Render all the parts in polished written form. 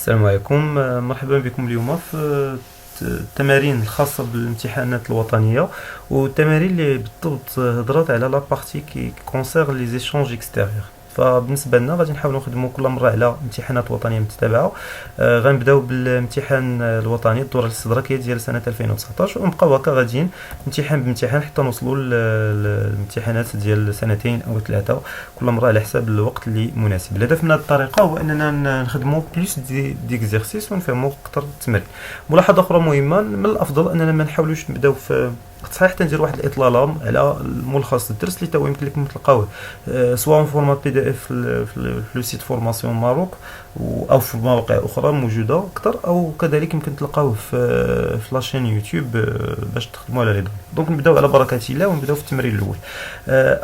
السلام عليكم. مرحبا بكم اليوم في التمارين الخاصة بالامتحانات الوطنية، والتمارين اللي بالضبط هضرات على لا بارتي كي كونسير لي زيشونج اكستيريور. فبالنسبه لنا غادي نحاولوا نخدموا كل مره على امتحانات وطنيه متتابعه. غنبداو بالامتحان الوطني الدوره الاستدراكيه ديال سنه 2019، ونبقاو هكا غاديين امتحان بامتحان حتى نوصلوا للامتحانات ديال سنتين او ثلاثه، كل مره على حساب الوقت اللي مناسب. الهدف من هذه الطريقه هو اننا نخدموا بلوس ديكزيرسيس ونفهموا اكثر التمارين. ملاحظه اخرى مهمه، من الافضل اننا ما نحاولوش نبداو في صحيح تندير واحد الاطلاله على ملخص الدرس اللي تو يمكن لكم تلقاوه سواء في فورمات بي دي اف في لو سيت فورماسيون ماروك او في مواقع اخرى موجوده اكثر، او كذلك يمكن تلقاوه في لاشين يوتيوب باش تخدموا على لي دون. دونك نبداو على بركه الله ونبداو في التمرين الاول.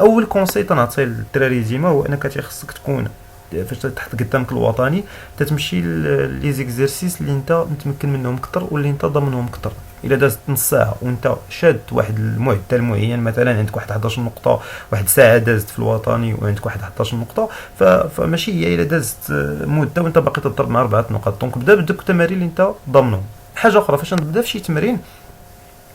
اول كونساي تنعطي للدراري ديما هو انك خصك تكون فاش تحط قدامك الوطني تتمشي لي زيكزيرسيس اللي انت متمكن منهم اكثر واللي انت ضامنهم اكثر. الا دازت نص ساعه وانت شاد واحد المعدل معين، مثلا عندك واحد 11 نقطه، واحد ساعه دازت في الوطني وعندك واحد 11 نقطه، فماشي هي الا دازت مده وانت باقي تضرب مع 4 نقاط. دونك بدا بدوك التمارين اللي انت ضامنهم. حاجه اخرى، فاش نبدا في شي تمرين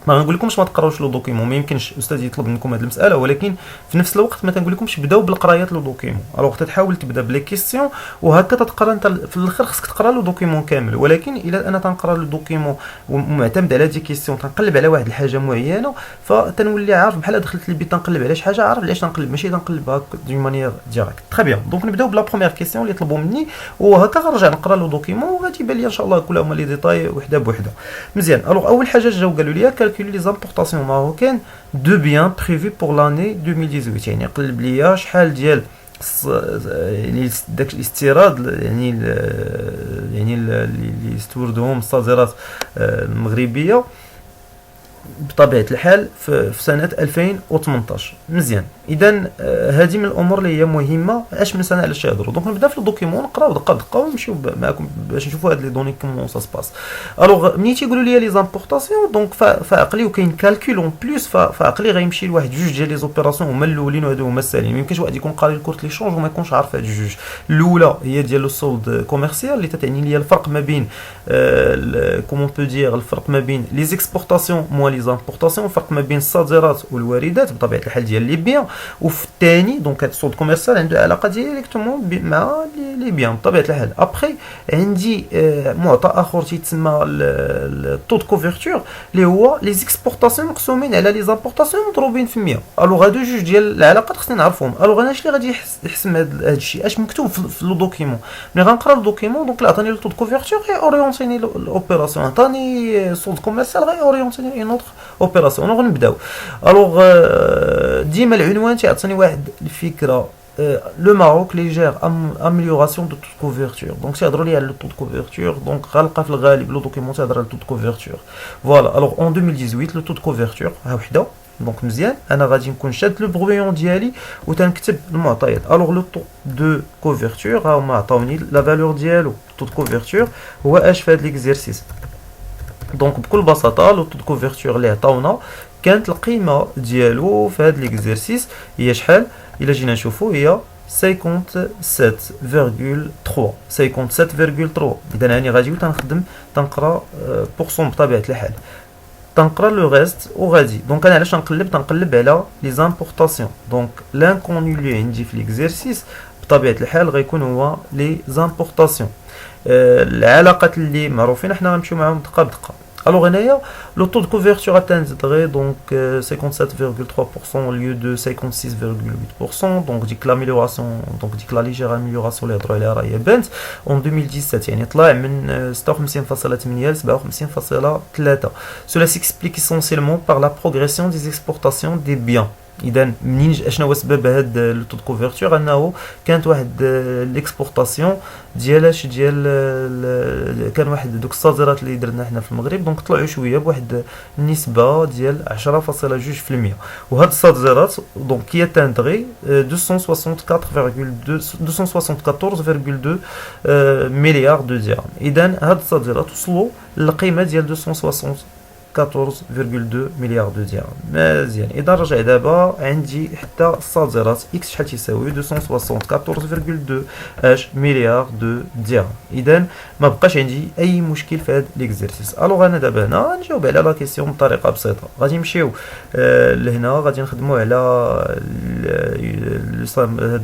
ما غنقول لكمش ما تقراوش لو دوكيمون، ما يمكنش الاستاذ يطلب منكم هذه المساله، ولكن في نفس الوقت ما تنقول لكمش بداو بالقرايه لو دوكيمون. الوغ تحاول تبدا بلي كيسيون وهكا تتقرا انت في الاخر خصك تقرا لو دوكيمون كامل. ولكن الا انا تنقرا لو دوكيمون ومعتمد على دي كيسيون تنقلب على واحد الحاجه معينه، فتنولي عارف بحال دخلت للبيت تنقلب على شي حاجه، عارف علاش تنقلب، ماشي تنقلب دو مانيير ديريكت. تري بيان. دونك نبداو بلا بروميير كيسيون اللي طلبوا مني، وهكا غنرجع نقرا لو دوكيمون وغادي يبان لي ان شاء الله كلها هما لي ديتاي وحده بوحده. مزيان. الوغ اول حاجه جاو قالوا لي كالكولي لي زامبورطاسيون marocaine de biens prévus pour l'année 2018. يعني قلب ليا شحال ديال يعني داك الاستيراد، يعني اللي استوردوهم الصادرات المغربيه بطبيعه الحال في سنه 2018. مزيان. اذا هذه من الامور اللي هي مهمه. اش من سنه علاش يهضروا. دونك نبدا في الدوكيمون نقراو دقه بدقه ونمشيو معكم باش نشوفوا هاد لي دوني كومون سا سباس. الوغ ملي تيقولوا لي لي زامبورطاسيون، دونك فعقلي وكاين كالكول اون بلوس، فعقلي غيمشي لواحد جوج ديال لي زوبيراسيون هما الاولين وهادو هما السالين. ما يمكنش واحد يكون قاري الكورت لي شونج وما يكونش عارف هاد جوج. الاولى هي ديال لو سولد كوميرسيال اللي تتعني لي الفرق ما بين كومون بو دير الفرق ما بين لي زيكسبورطاسيون موان لي زامبورطاسيون، الفرق ما بين الصادرات والواردات بطبيعه الحال ديال لي بيان. وفي الثاني دونك هاد السولد كوميرسيال عنده علاقه ديريكتومون مع لي بيان بطبيعه الحال. ابخي عندي معطى اخر تيتسمى الطو دو كوفرتور اللي هو لي زيكسبورطاسيون مقسومين على لي زامبورطاسيون مضروبين في 100. الوغ هادو جوج ديال العلاقات خصني نعرفهم. الوغ انا اش اللي غادي يحسم هاد الشيء اش مكتوب في لو دوكيمون. ملي غنقرا لو دوكيمون دونك عطاني لو طو دو كوفرتور غي اورينتيني الاوبيراسيون، عطاني سولد كوميرسيال غي اورينتيني اون اوتر اوبيراسيون. غنبداو. الوغ ديما العنوان تيعطيني واحد الفكره. لو ماروك ليجير امليوراسيون دو تو كوفرتور. دونك تيهضروا لي على لو تو دو كوفرتور، دونك غنلقى في الغالب لو دوكيمون تيهضر على لو تو دو كوفرتور. فوالا. الوغ اون 2018 لو تو دو كوفرتور ها وحده. دونك مزيان. انا غادي نكون شاد لو برويون ديالي وتنكتب المعطيات. الوغ لو تو دو كوفرتور ها هما عطاوني لا فالور ديالو. تو دو كوفرتور هو اش في هاد ليكزيرسيس. دونك بكل بساطه لو تو دو كوفرتور اللي عطاونا كانت القيمه ديالو في هاد ليكزيرسيس هي شحال؟ الا جينا نشوفو هي 57.3 57.3. اذا هاني غادي تنخدم تنقرا بورسون بطبيعه الحال، تنقرا لو ريست وغادي. دونك انا علاش تنقلب على لي زامبورطاسيون. دونك لانكونيو اللي عندي في ليكزيرسيس بطبيعه الحال غيكون هو لي زامبورطاسيون. العلاقات اللي معروفين احنا غنمشيو معاهم دقه بدقه. Alors هنايا لو طو دو كوفرتور اتاندغي دونك 57.3% au lieu de 56.8%. دونك ديك لاميليوراسيون، دونك ديك لا ليجير اميليوراسيون اللي هضروا عليها راهي بانت اون 2017، يعني طلع من 56.8 ل 57.3. Cela s'explique essentiellement par la progression des exportations des biens. اذا منين اشنا هو سبب هاد لو طو دو كوفرتور؟ انه كانت واحد ليكسبورطاسيون ديال كان واحد دوك الصادرات اللي درنا حنا في المغرب، دونك طلعوا شويه بواحد النسبه ديال 10.2%. وهاد الصادرات دونك كي تاندغي 274.2 مليار دو درهم. اذا هاد الصادرات وصلوا للقيمه ديال 274 14,2 مليار دو درهم. مزيان. اذا رجع دابا عندي حتى الصادرات اكس شحال تيساوي 274,2 مليار دو درهم. اذا ما بقاش عندي اي مشكل في هذا ليكزيرسيس. الوغ انا دابا هنا نجاوب على لا كيسيون بطريقه بسيطه. غادي نمشيو لهنا غادي نخدموا على هذا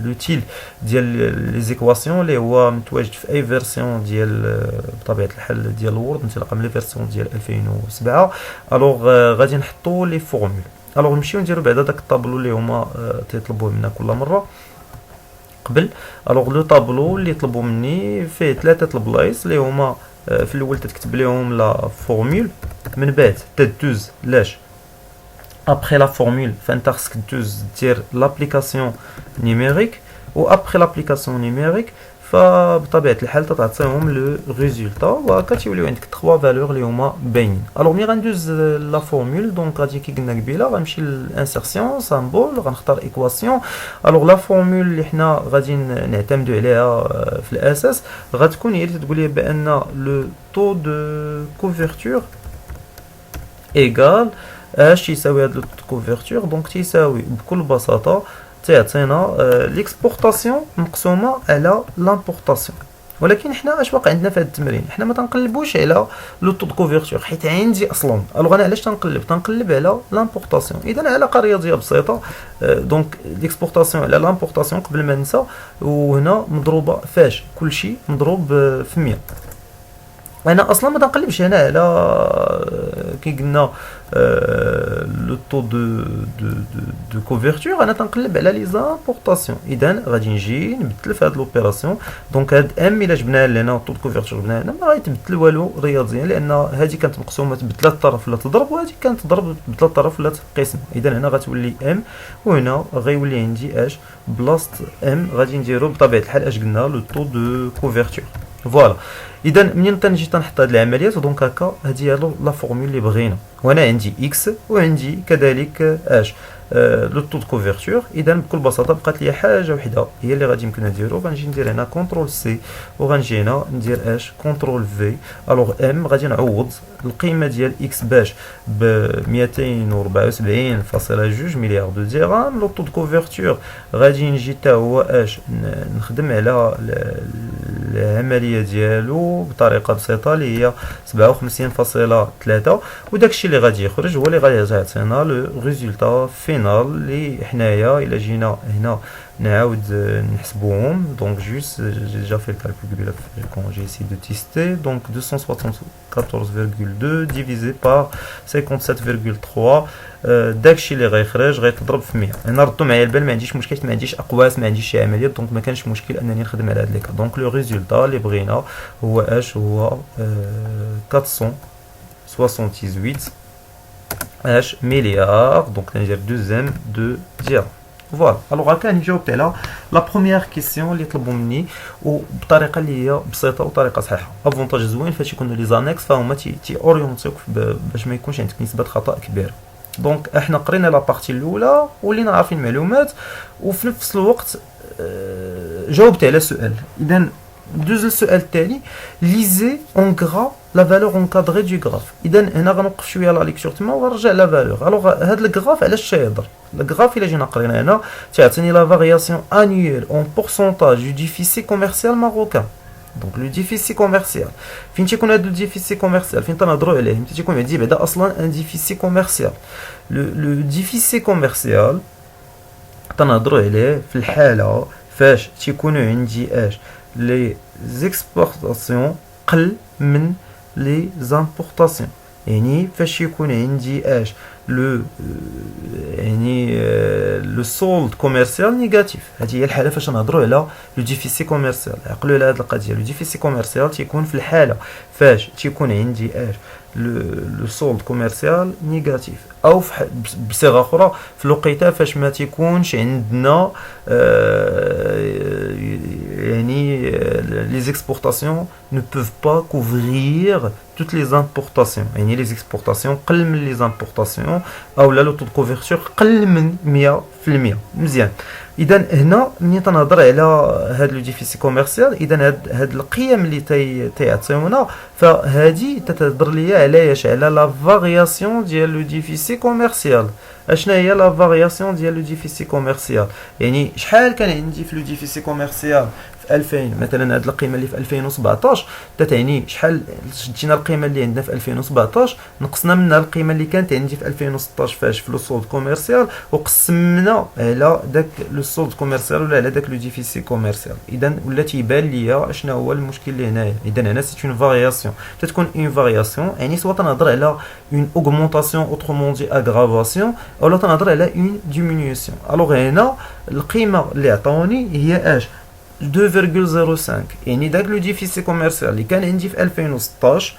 لوتيل ديال لي زيكواسيون اللي هو متواجد في اي فيرسيون ديال بطبيعه الحال ديال الوورد انطلاقا من لي فيرسيون ديال 2007. الوغ غادي نحطوا لي فورمول. الوغ نمشيو نديرو بعدا داك الطابلو اللي هما تيطلبوه منا كل مره قبل. الوغ لو طابلو اللي طلبوا مني فيه ثلاثه البلايص اللي هما في الاول تكتب لهم لا فورمول، من بعد تدوز لاش ابري لا فورمول فانت خصك تدوز دير لابليكاسيون نيميريك، و ابري لابليكاسيون نيميريك فبطبيعه الحال تعطيهم لو ريزولتا وهكا تيوليو عندك 3 فالور اللي هما باينين. الوغ ملي غندوز لا فورمول دونك غادي كي قلنا قبيله غنمشي للانسيرسيون سامبول غنختار ايكواسيون. الوغ لا فورمول اللي حنا غادي نعتمدوا عليها في الاساس غتكون هي اللي تقول لي بان لو طو دو كوفرتور ايغال اش يساوي هاد لو طو دو كوفرتور. دونك تيساوي بكل بساطه تعطينا ليكسبورطاسيون مقسومه على لامبورطاسيون. ولكن حنا اش واقع عندنا في هذا التمرين؟ حنا ما تنقلبوش على لو طو دو كوفرتور حيت عندي اصلا. الوغ انا علاش تنقلب على لامبورطاسيون؟ اذا علاقه رياضيه بسيطه. دونك ليكسبورطاسيون على لامبورطاسيون قبل ما ننسى، وهنا مضروبه فاش كلشي مضروب في 100. انا اصلا ما تنقلبش هنا على كي قلنا لو طو دو كوفرتور، انا تنقلب على لي زامبورطاسيون. اذا غادي نجي نبدل في هاد لوبيراسيون. دونك هاد ام الا جبناها لهنا طو دو كوفرتور جبناها هنا ما غيتبدل والو رياضيا، لان هذه كانت مقسومه بثلاث طرف ولا تضرب، وهذه كانت تضرب بثلاث طرف ولا تقسم. اذا هنا غتولي ام، وهنا غيولي عندي اش بلاصه ام غادي نديرو بطبيعه الحال اش قلنا لو طو دو كوفرتور. فوالا. اذا منين تنجي تنحط هاد العمليات دونك هكا هذه هي لا فورمول اللي بغينا، وانا عندي اكس وعندي كذلك اش لو طو دو كوفرتور. اذا بكل بساطه بقات لي حاجه وحده هي اللي غادي يمكن نديرو، غنجي ندير هنا كونترول سي وغنجي هنا ندير اش كونترول في. الوغ ام غادي نعوض القيمه ديال اكس باش ب 274.2 مليار دو درهم. لو طو دو كوفرتور غادي نجي حتى هو اش نخدم على العمليه ديالو بطريقه بسيطه اللي هي 57.3، وداكشي اللي غادي يخرج هو اللي غادي يعطينا لو ريزولتا فينال اللي حنايا الا جينا هنا نعاود نحسبوهم. دونك جوست جي ديجا في الكالكول قبيله كون جي اسي دو تيستي. دونك 274.2 ديفيزي بار 57.3 داكشي اللي غيخرج غيتضرب في 100. انا ردوا معايا البال، ما عنديش مشكل، ما عنديش اقواس، ما عنديش شي عمليات، دونك ما كانش مشكل انني نخدم على هاد ليكا. دونك لو ريزولتا اللي بغينا هو اش هو 478 اش مليار. دونك ندير دوزيام دو درهم. فوالا. الوغ هكا راني جاوبت على لا بروميير كيسيون اللي طلبوا مني وبطريقه اللي هي بسيطه وطريقه صحيحه. افونتاج زوين فاش يكونوا لي زانيكس فهما تي اورينتيوك باش ما يكونش عندك نسبه خطا كبيره. دونك احنا قرينا لا بارتي الاولى ولينا عارفين المعلومات، وفي نفس الوقت جاوبت على سؤال. اذا دوز السؤال الثاني، ليزي اون غرا لا فالور اونكادري دو غراف. اذا هنا غنوقف شويه لا ليكتور تما وغنرجع لا فالور. الوغ هاد الغراف علاش تيهضر؟ الغراف الا جينا قرينا هنا تعطيني لا فارياسيون انيول اون بورسونتاج دو ديفيسي كوميرسيال ماروكان. دونك لو ديفيسي كوميرسيال فين تيكون هاد لو ديفيسي كوميرسيال فين تنهضروا عليه؟ ملي تيكون عندي بعدا اصلا ان ديفيسي كوميرسيال. لو ديفيسي كوميرسيال تنهضروا عليه في الحاله فاش تيكونوا عندي اش لي زيكسبورطاسيون قل من لي زامبورطاسيون. يعني فاش يكون عندي اش لو يعني لو سولد كوميرسيال نيجاتيف. هذه هي الحاله فاش نهضروا على لو ديفيسي كوميرسيال. عقلوا على هذه القضيه. لو ديفيسي كوميرسيال تيكون في الحاله فاش تيكون عندي اش لو سولد كوميرسيال نيجاتيف، او بصيغه اخرى في الوقيته فاش ما تيكونش عندنا يعني les exportations ne peuvent pas couvrir toutes les importations. يعني les exportations قل من les importations كونفرسيون او لا لو تو كوفرتور قل من 100%. مزيان. اذا هنا ملي تنهضر على هاد لو ديفيسي كوميرسيال، اذا هاد القيم اللي تيعطيونا فهادي تتهضر ليا على اش، على لا فارياسيون ديال لو ديفيسي كوميرسيال. اشنا هي لا فارياسيون ديال لو ديفيسي كوميرسيال؟ يعني شحال كان عندي في لو ديفيسي كوميرسيال في 2000 مثلا، هاد القيمه اللي في 2017 تتعني شحال شدينا القيمه اللي عندنا في 2017 نقصنا منها القيمه اللي كانت عندي في 2016 فاش في لو سولد كوميرسيال، وقسمنا على داك لو سولد كوميرسيال ولا على داك لو ديفيسي كوميرسيال. اذا ولا تيبان ليا اشنا هو المشكل اللي هنايا. اذا هنا سي اون فارياسيون، تتكون اون فارياسيون يعني سواء تنهضر على اون اوغمونطاسيون اوترومون دي اغرافاسيون ولا تنهضر على اون ديمينيوسيون. الوغ هنا القيمه اللي عطاوني هي اش 2.05، يعني داك لو ديفيسي كوميرسيال اللي كان عندي في 2016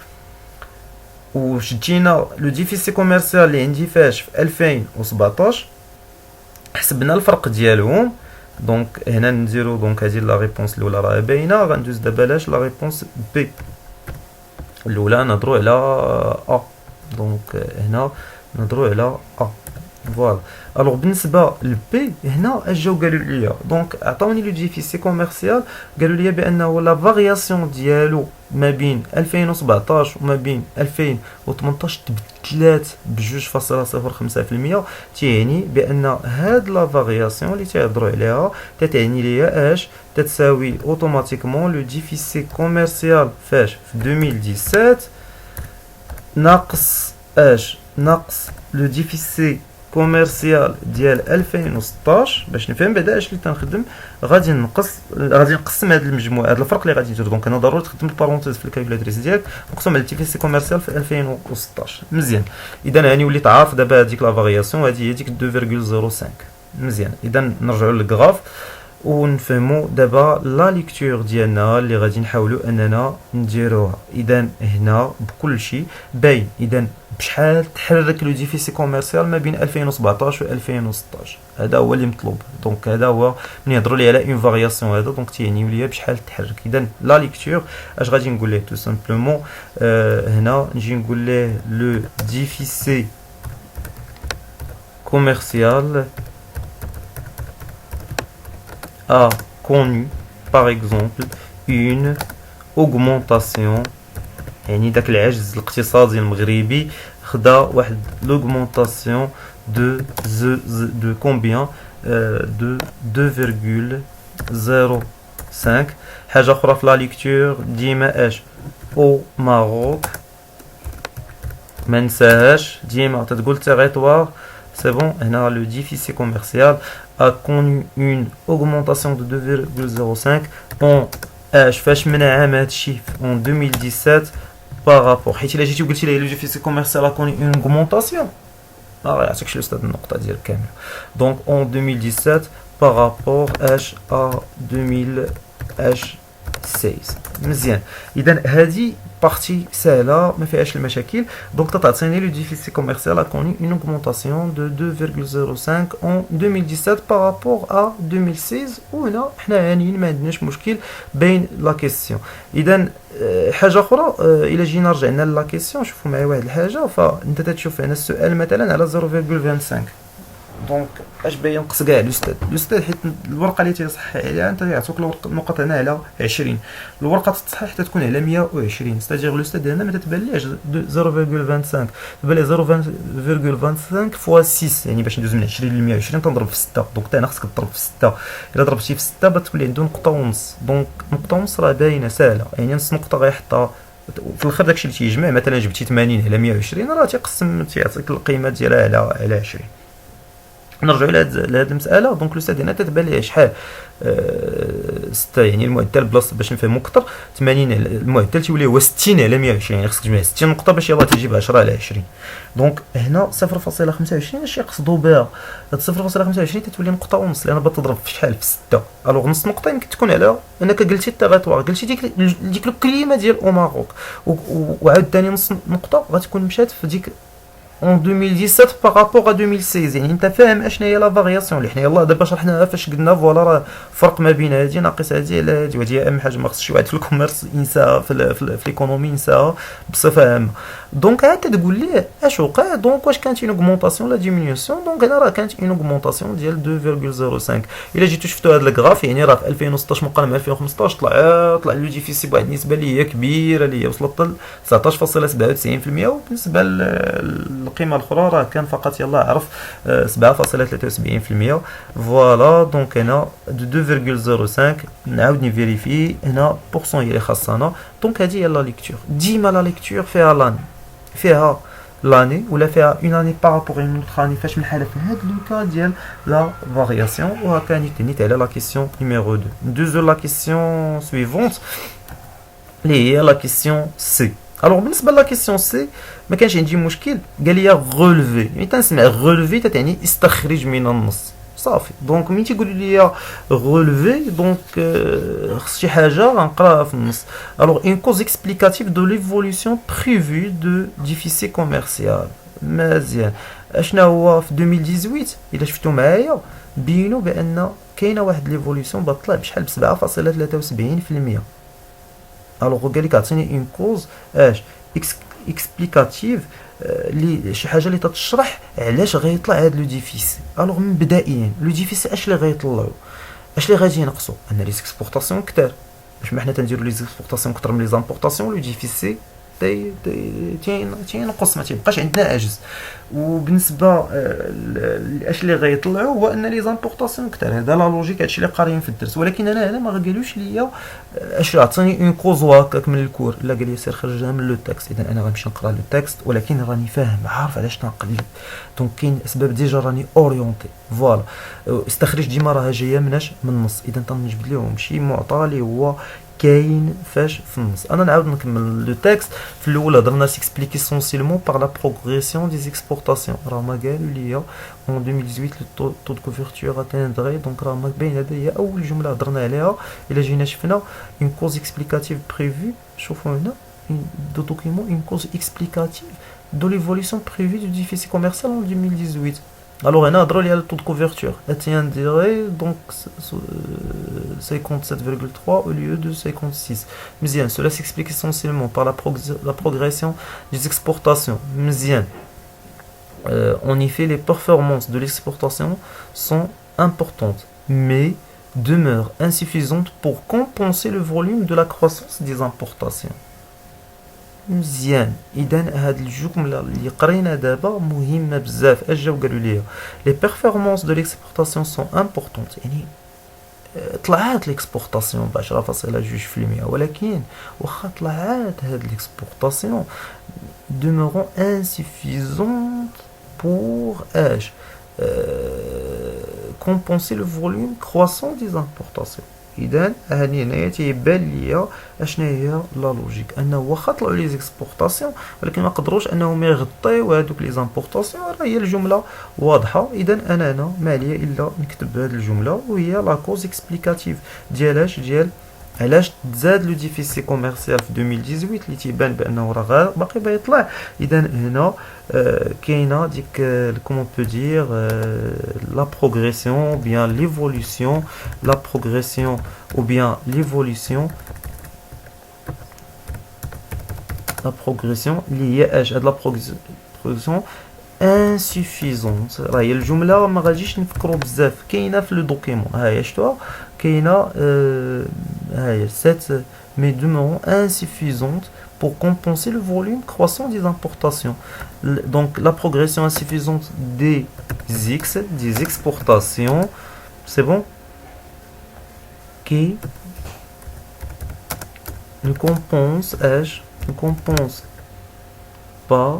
وشدينا لو ديفيسي كوميرسيال اللي عندي فاش في 2017 حسبنا الفرق ديالهم. دونك هنا نديرو دونك هذه لا ريبونس الاولى راه باينه. غندوز دابا لاش لا ريبونس بي الاولى نهضرو على ا. دونك هنا نهضرو على ا. فوالا. الوغ بالنسبه للبي هنا اش جاو قالوا لي، دونك عطاوني لو ديفيسي كوميرسيال قالوا لي بانه لا فارياسيون ديالو ما بين 2017 وما بين 2018 تبدلات ب 2.05%. تيعني بان هاد لا فارياسيون اللي تيهضروا عليها تتعني ليا اش، تتساوي اوتوماتيكمون لو ديفيسي كوميرسيال فاش في 2017 ناقص اش، ناقص لو ديفيسي كوميرسيال ديال 2016. باش نفهم بعدا اش اللي تنخدم غادي نقسم هاد المجموع، هاد الفرق اللي غادي ندير. دونك انا ضروري تخدم البارونتيز في الكالكولاتريس ديالك نقسم على الديفيسي كوميرسيال في 2016. مزيان. اذا هاني وليت عارف دابا هذيك لا فارياسيون هذه هي ديك 2.05. مزيان. اذا نرجعوا للغراف ونفهموا دابا لا ليكتور ديالنا اللي غادي نحاولوا اننا نديروها. اذا هنا بكل شيء باين اذا بشحال تحرك لو ديفيسي كوميرسيال ما بين 2017 و 2016. هذا هو اللي مطلوب. دونك هذا هو من يهضروا لي على اون فارياسيون هذا، دونك تيعنيو ليا بشحال تحرك. اذا لا ليكتور اش غادي نقول ليه؟ تو سامبلومون هنا نجي نقول ليه لو ديفيسي كوميرسيال a connu par exemple une augmentation، يعني داك العجز الاقتصادي المغربي خدا واحد l'augmentation de combien de 2.05. حاجه اخرى في لا ليكتور ديما اش او ماروك ما نساهاش، ديما تتقول تيريتوار. C'est bon, هنا le déficit commercial a connu une augmentation de 2.05 en فاش من عام هادشي en 2017 par rapport، حيت الا جيتي وقلتي لي le déficit commercial a connu une augmentation يعطيكش الاستاذ النقطه ديالك كامله. دونك en 2017 par rapport à 2016. مزيان. اذا هذه بارتي سهله ما فيهاش المشاكل. دونك تعطيني لو ديفيسي كوميرسيال ا كوني اون اوغمونطاسيون دو 2.05 en 2017 par rapport à 2016. وهنا حنا هانيين ما عندناش مشكل بين لا كيسيون. اذا حاجه اخرى الا جينا رجعنا لا كيسيون شوفوا معايا واحد الحاجه، فانت تتشوف هنا السؤال مثلا على 0.25. دونك اش باين نقص كاع الاستاذ حيت الورقه اللي تيصحح عليها انت يعطوك النقط هنا على 20، الورقه التصحيح تتكون على 120. ستادير الاستاذ هنا ما تتبانليش 0.25، تبان لي 0.25 فوا 6، يعني باش ندوز من 20 ل 120 تنضرب في 6. دونك حتى هنا خصك تضرب في 6. الا ضربتي في 6 بتولي عنده نقطه ونص. دونك نقطه ونص راه باينه ساهله، يعني نص نقطه غيحطها في الاخر. داكشي اللي تيجمع مثلا جبتي 80 على 120 راه تيقسم تيعطيك القيمه ديالها على 20. نرجعوا لهاد المساله. دونك الاستاذ هنا تتبان ليه شحال 6، يعني المعدل بلاصه باش نفهموا اكثر 80 المعدل تيولي هو 60 على 120، يعني خصك تجمع 60 نقطه باش يلاه تجيب 10 على 20. دونك هنا 0.25 اش يقصدوا بها؟ هاد 0.25 تتولي نقطه ونص، لان بتضرب في شحال في 6. الوغ نص نقطه يمكن تكون على انك قلتي التغيطوار، قلتي ديك الكلمه ديال او ماروك، وعاود ثاني نص نقطه غتكون مشات في ديك en 2017 par rapport à 2016. يعني انت فاهم اشنا هي لا فارياسيون اللي حنا يلاه دابا شرحناها فاش قلنا فوالا راه فرق ما بين هادي ناقص هادي على هادي، وهادي اهم حاجه ما خصش شي واحد في الكوميرس ينساها في ليكونومي ينساها بصفه عامه. دونك عاد تقول ليه اش وقع، دونك واش كانت اون اوغمونطاسيون لا ديمينيسيون. دونك هنا راه كانت اون اوغمونطاسيون ديال 2.05. الا جيتو شفتوا هذا الكراف يعني راه في 2016 مقارنه مع 2015 طلع لو ديفيسي بواحد النسبه اللي هي كبيره اللي هي وصلت ل 19.97%، وبالنسبه القيمه الاخرى راه كان فقط يلاه عرف 7.73%. فوالا دونك هنا 2.05 نعاود نفيريفي هنا بورسون هي اللي خاصنا. دونك هذه هي لا ليكتور. ديما لا ليكتور فيها لاني، فيها لاني ولا فيها اون اني بارابور اون اوتر اني فاش من الحاله في هذا لو كا ديال لا فارياسيون. وهكا نيت على لا كيسيون نيميرو 2. ندوزو لا كيسيون سويفونت اللي هي لا كيسيون سي. الوغ بالنسبه لا كيسيون سي ما كانش عندي مشكل، قال لي غولفي. يعني تنسمع غولفي تعني استخرج من النص صافي. دونك ملي تيقولوا لي غولفي دونك خص شي حاجه غنقراها في النص. الوغ اون كوز اكسبليكاتيف دو ليفولوسيون بريفو دو ديفيسي كوميرسيال. مزيان. اشنا هو في 2018 الا شفتوا معايا بينوا بان كاينه واحد ليفولوسيون بطلع بشحال ب 7.73%. الوغ قال لك عطيني اون كوز اش اكسبليكاتيف اللي شي حاجه اللي تتشرح علاش غيطلع هذا لو ديفيسي. الوغ مبدئيا لو ديفيسي اش اللي غيطلعوا، اش اللي غادي ينقصوا؟ ان لي اكسبورطاسيون كثار. باش ما حنا تنديروا لي اكسبورطاسيون كثر من لي زامبورطاسيون لو ديفيسي تينقص، ما تيبقاش عندنا عجز. وبالنسبه اش اللي غيطلعوا هو ان لي زامبورطاسيون كثر. هذا لا لوجيك، هادشي اللي قاريين في الدرس. ولكن انا هنا ما قالوش ليا اش عطاني اون كوز هكاك من الكور، لا قال لي سير خرجها من لو تكست. اذا انا غنمشي نقرا لو تكست ولكن راني فاهم عارف علاش تنقلب. دونك كاين اسباب ديجا راني اورينتي. فوالا استخرج ديما راها جايه مناش من النص. اذا تنجبد لهم شي معطى اللي هو كاين فاش في النص. انا نعاود نكمل لو تكست. في الاول هضرنا سيكسبليك اسونسيلمون باغ لا بروغريسيون دي اكسبورطاسيون. راه ما قالوا ليا en 2018 لو طو دو كوفرتور اتاندري. دونك راه ما باين هذا هي اول جمله هضرنا عليها. الا جينا شفنا اون كوز اكسبليكاتيف بريفي، شوفوا هنا دو دوكيمون اون كوز اكسبليكاتيف دو ليفولوسيون بريفي دو ديفيسي كوميرسيال en 2018. الوغ هنا هضروا لي على الطو دو كوفرتور اتاندري دونك 57,3 au lieu de 56. مزيان. Cela s'explique essentiellement par la progression des exportations. مزيان. En effet, les performances de l'exportation sont importantes, mais demeurent insuffisantes pour compenser le volume de la croissance des importations. مزيان. اذا هاد الجمله اللي قرينا دابا مهمه بزاف. اش جاو قالوا لي les performances de l'exportation sont importantes. يعني طلعات ليكسبورطاسيون ب 10.2%، ولكن واخا طلعات هاد ليكسبورطاسيون demeurant insuffisante pour اش compenser le volume croissant des importations. اذا هاني هنايا تيبان ليا اشنا هي لا لوجيك، انه واخا طلعوا لي زيكسبورطاسيون ولكن ما قدروش انهم يغطيو هذوك لي زامبورطاسيون. راه هي الجمله واضحه. اذا انا هنا ما عليا الا نكتب هذه الجمله وهي لا كوز اكسبليكاتيف ديالاش ديال علاش تزاد لو ديفيسي كوميرسيال في 2018 اللي تيبان بانه راه باقي بيطلع. اذا هنا كاينه ديك كومون بو دير لا بروغريسيون ou bien l'évolution, la progression ou bien l'évolution, la progression اللي هي اش هاد لا بروغريسيون انسوفيزونت. راه هي الجمله ما غاديش نفكروا بزاف، كاينه في لو دوكيمون. ها هي شفتوها كاينه ها هي سيت mais demeurant insuffisante pour compenser le volume croissant des importations. Donc la progression insuffisante des exportations, c'est bon, qui ne compense pas,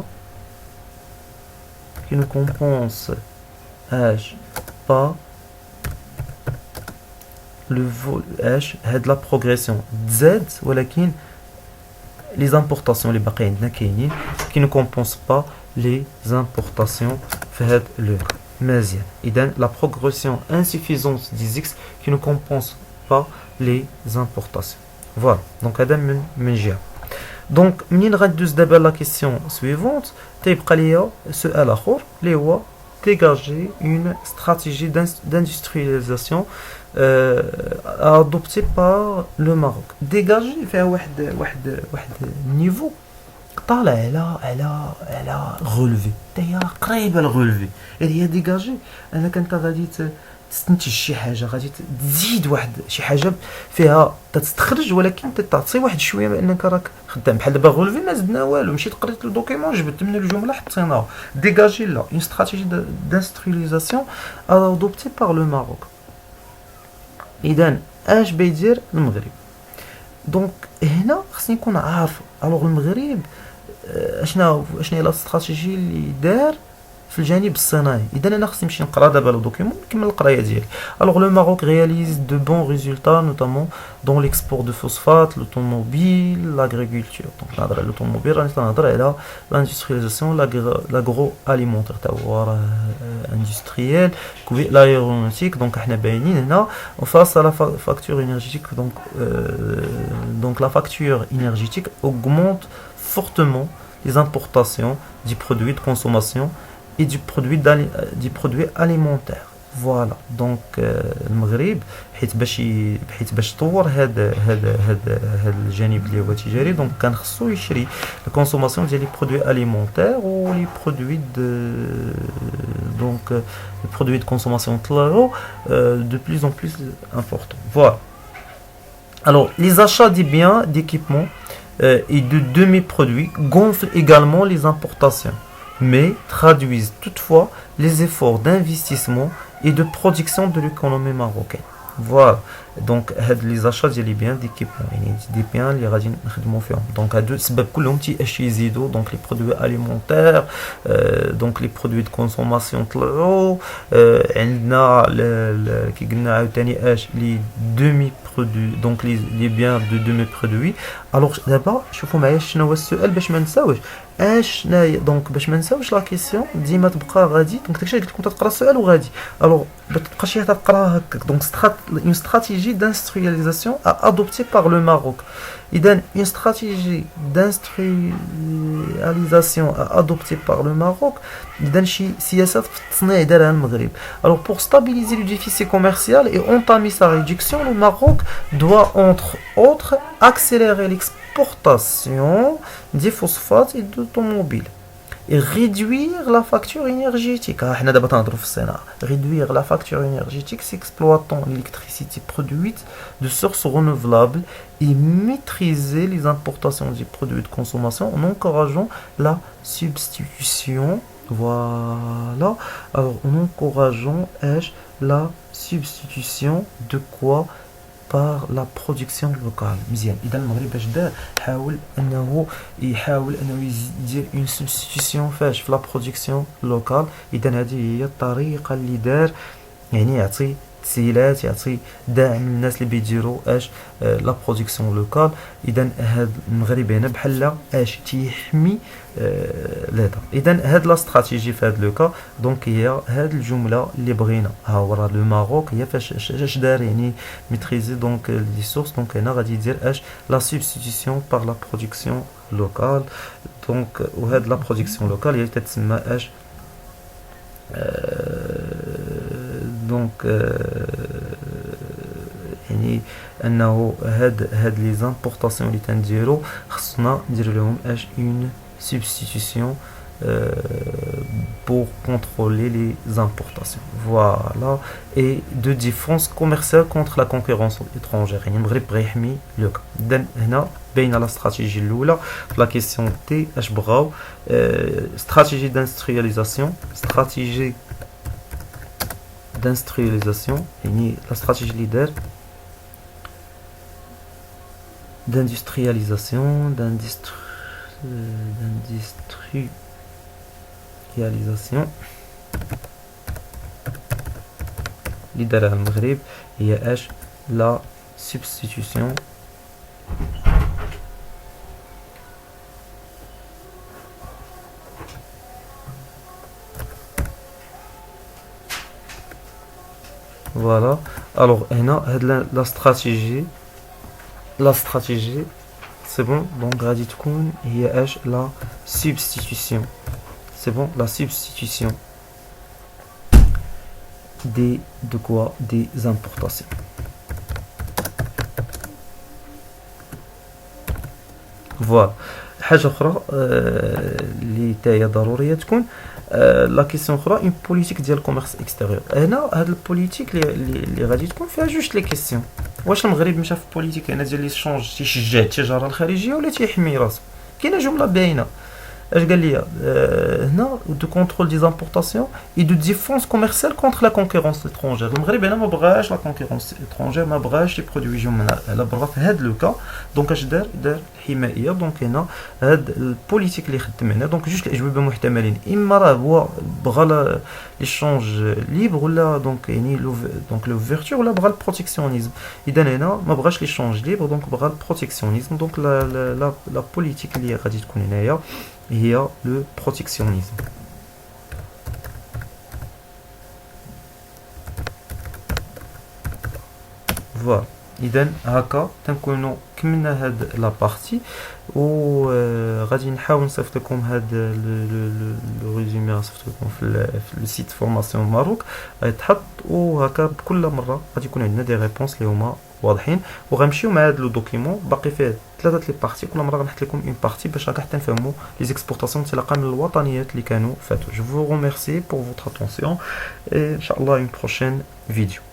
qui ne compense pas le هاد لا بروغريسيون تزاد ولكن لي زامبورطاسيون اللي باقي عندنا كاينين كي نو كومبونس با لي زامبورطاسيون في هاد لور. مزيان. اذا لا بروغريسيون انسوفيزونت دي زيكس كي نو كومبونس با لي زامبورطاسيون. فوالا دونك هذا من جهه. دونك منين غندوز دابا لا كيسيون سويفونت تيبقى ليا سؤال اخر اللي هو dégager une stratégie d'industrialisation adoptée par le Maroc. Dégager fait واحد niveau طالع على relevé. هي قريبه للرelevé. هي ديجاجي انا كنت غادي تستنتج شي حاجه غادي تزيد واحد شي حاجه فيها تستخرج ولكن تعطي واحد شويه بانك راك خدام بحال دابا غولفي ما زدنا والو مشيت قريت الدوكيمون جبت من الجمله حطيناها ديجاجي لا اون استراتيجي d'industrialisation adoptée par le Maroc. اذا اش بيدير المغرب؟ دونك هنا خصني نكون عارف الوغ المغرب اشنا هي لا استراتيجي اللي دار في الجانب الصناعي. اذا انا خصني نمشي نقرا دابا لو دوكيمون نكمل القرايه ديالي. الوغ لو ماروك réalise de bons résultats notamment dans l'export de phosphate, l'automobile, l'agriculture. دونك نهضر على l'automobile راني تنهضر على l'industrialisation l'agroalimentaire تا هو راه industriel l'aéronautique. دونك حنا باينين هنا face à la facture énergétique. Donc la facture énergétique augmente fortement les importations du produit de consommation et du produit alimentaire. Voilà. Donc المغرب حيت باش طور هذا الجانب اللي هو تجاري دونك كان خصو يشري الكونسوماسيون ديال لي برودوي اليمونتير و لي برودوي دونك لي برودوي دو كونسوماسيون طلعوا de plus en plus important. Voilà. Alors les achats des biens d'équipement et de demi-produits gonflent également les importations, mais traduisent toutefois les efforts d'investissement et de production de l'économie marocaine. Voilà. Donc les achats ديال لي بيان d'équipement يعني دي بيان اللي غادي نخدموا فيهم دونك هادو السبب كلهم اش يزيدوا دونك لي برودوي اليمونتير دونك لي برودوي دو كونسوماسيون طلعوا عندنا كي قلنا عاوتاني اش لي دومي برودوي دونك لي بيان دو دومي برودوي. الوغ دابا شوفوا معايا شنو هو السؤال باش ما نساوش شناهي دونك باش ما نساوش لا كيسيون ديما تبقى غادي دونك داكشي قلت لكم تقرا السؤال وغادي الوغ ما تبقاش هي تقرا هكاك دونك une stratégie d'industrialisation adoptée par le Maroc. Une stratégie d'industrialisation adoptée par le Maroc. Alors pour stabiliser le déficit commercial et entamer sa réduction, le Maroc doit entre autres accélérer l'exportation des phosphates et d'automobiles. Et réduire la facture énergétique. Réduire la facture énergétique, s'exploitant l'électricité produite de sources renouvelables et maîtriser les importations des produits de consommation en encourageant la substitution. Voilà. Alors, en encourageant la substitution de quoi? par la production locale. مزيان. إذا المغرب باش دار يحاول أنه يدير une substitution فاش في la production locale. إذا هذه هي الطريقة اللي دار يعني يعطي تسهيلات يعطي دعم للناس اللي بيديروا لا برودكسيون لوكال. اذا هاد المغرب هنا بحال تيحمي لهذا. اذا هاد لا استراتيجي في هاد لوكا دونك هي هاد الجمله اللي بغينا ها هو راه لو ماروك هي فاش دار يعني ميتريزي دونك لي سورس. دونك هنا غادي يدير لا سبستيتيسيون بار لا برودكسيون لوكال. دونك وهاد لا برودكسيون لوكال هي تتسمى دونك يعني انه هاد لي زامبورطاسيون اللي تنديرو خصنا ندير لهم اون سبستيتيسيون pour contrôler les importations. Voilà. Et de défense commerciale contre la concurrence étrangère. يعني المغرب بغى يحمي لوكا. إذن هنا باينة لا استراتيجي الأولى. لا كيسيون تي اش بغاو استراتيجي d'industrialisation يعني لا استراتيجي اللي دار d'industrialisation اللي دارها المغرب هي لا substitution Voilà. Alors هنا هاد لا استراتيجي c'est bon. Donc غادي تكون هي اش la substitution. C'est bon, la substitution de quoi? Des importations. فوالا. حاجه اخرى اللي تاهي ضروريه تكون لا كيسيون اخرى اون بوليتيك ديال الكوميرس اكستيريور. هنا هاد البوليتيك اللي غادي تكون فيها جوج لي كيسيون. واش المغرب مشى في البوليتيك هنا ديال لي شونج تيشجع التجاره الخارجيه ولا تيحمي راسو؟ كاينه جمله باينه. اش قال لي هنا دو كونترول دي زامبورطاسيون اي دو ديفونس كوميرسيال كونتر لا كونكورونس اترونجير. المغرب هنا ما بغاش لا كونكورونس اترونجير، ما بغاش لي برودوي يجيو من على برا في هذا لو كا. دونك اش دار حمايه. دونك هنا هاد البوليتيك اللي خدم هنا دونك جوج الاجوبه محتملين، اما راه هو بغى لي شونج ليبر ولا دونك يعني دونك لوفيرتور ولا بغى البروتيكسيونيزم. اذا هنا ما بغاش لي شونج ليبر دونك بغى البروتيكسيونيزم. دونك لا بوليتيك اللي غادي تكون هنايا هي لو بروتيكسيونيزم. فوالا. اذا هكا تنكونوا كملنا هاد لا بارتي، و غادي نحاول نصيفط لكم هاد لو ريزومي نصيفط لكم في السيت فورماسيون ماروك غيتحط، وهكا بكل مره غادي يكون عندنا دي ريبونس اللي هما واضحين. وغنمشيو مع هاد لو دوكيمون باقي فيه ثلاثه لي بارتي، كل مره غنحط لكم اون بارتي باش هكا حتى نفهموا لي زيكسبورطاسيون انطلاقا من الوطنيات اللي كانوا فاتوا. جو فو ريميرسي بور فوتر اتونسيون، et ان شاء الله une prochaine vidéo.